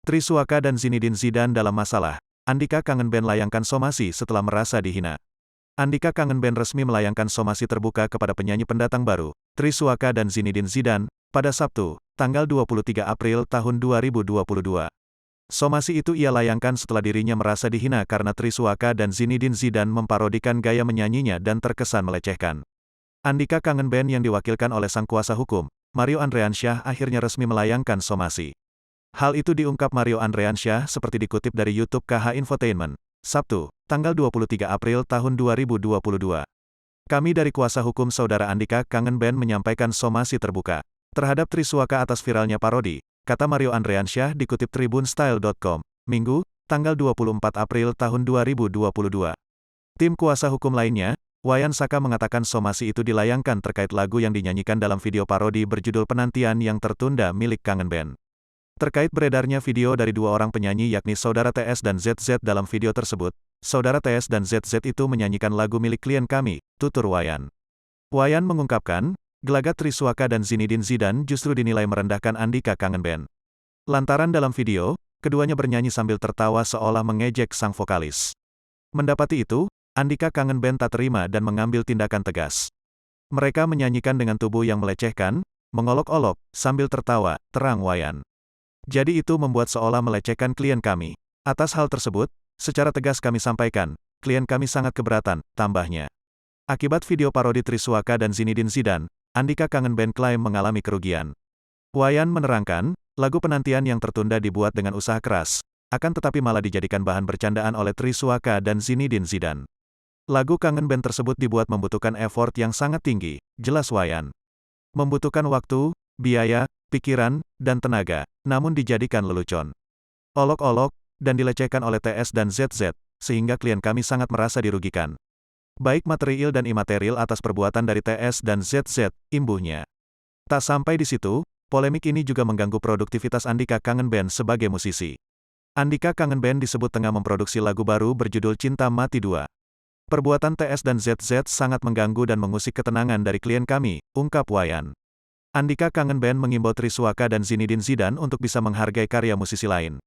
Triswaka dan Zinedine Zidane dalam masalah. Andika kangen band layangkan somasi setelah merasa dihina. Andika kangen band resmi melayangkan somasi terbuka kepada penyanyi pendatang baru, Triswaka dan Zinedine Zidane, pada Sabtu, tanggal 23 April tahun 2022. Somasi itu ia layangkan setelah dirinya merasa dihina karena Triswaka dan Zinedine Zidane memparodikan gaya menyanyinya dan terkesan melecehkan. Andika kangen band yang diwakilkan oleh sang kuasa hukum, Mario Andriansyah akhirnya resmi melayangkan somasi. Hal itu diungkap Mario Andriansyah seperti dikutip dari YouTube KH Infotainment, Sabtu, tanggal 23 April tahun 2022. Kami dari kuasa hukum saudara Andika kangen band menyampaikan somasi terbuka terhadap Triswaka atas viralnya parodi, kata Mario Andriansyah dikutip tribunstyle.com, Minggu, tanggal 24 April tahun 2022. Tim kuasa hukum lainnya, Wayan Saka mengatakan somasi itu dilayangkan terkait lagu yang dinyanyikan dalam video parodi berjudul Penantian yang Tertunda milik kangen band. Terkait beredarnya video dari dua orang penyanyi yakni Saudara TS dan ZZ dalam video tersebut, Saudara TS dan ZZ itu menyanyikan lagu milik klien kami, tutur Wayan. Wayan mengungkapkan, gelagat Triswaka dan Zinedine Zidane justru dinilai merendahkan Andika kangen band. Lantaran dalam video, keduanya bernyanyi sambil tertawa seolah mengejek sang vokalis. Mendapati itu, Andika kangen band tak terima dan mengambil tindakan tegas. Mereka menyanyikan dengan tubuh yang melecehkan, mengolok-olok, sambil tertawa, terang Wayan. Jadi itu membuat seolah melecehkan klien kami. Atas hal tersebut, secara tegas kami sampaikan, klien kami sangat keberatan, tambahnya. Akibat video parodi Triswaka dan Zinedine Zidane, Andika kangen band klaim mengalami kerugian. Wayan menerangkan, lagu Penantian yang Tertunda dibuat dengan usaha keras, akan tetapi malah dijadikan bahan bercandaan oleh Triswaka dan Zinedine Zidane. Lagu kangen band tersebut dibuat membutuhkan effort yang sangat tinggi, jelas Wayan. Membutuhkan waktu, biaya, pikiran, dan tenaga, namun dijadikan lelucon, olok-olok, dan dilecehkan oleh TS dan ZZ, sehingga klien kami sangat merasa dirugikan. Baik material dan imaterial atas perbuatan dari TS dan ZZ, imbuhnya. Tak sampai di situ, polemik ini juga mengganggu produktivitas Andika kangen band sebagai musisi. Andika kangen band disebut tengah memproduksi lagu baru berjudul Cinta Mati 2. Perbuatan TS dan ZZ sangat mengganggu dan mengusik ketenangan dari klien kami, ungkap Wayan. Andika kangen band mengimbau Triswaka dan Zinedine Zidane untuk bisa menghargai karya musisi lain.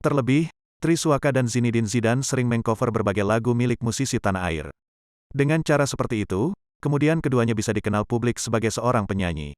Terlebih, Triswaka dan Zinedine Zidane sering mengcover berbagai lagu milik musisi tanah air. Dengan cara seperti itu, kemudian keduanya bisa dikenal publik sebagai seorang penyanyi.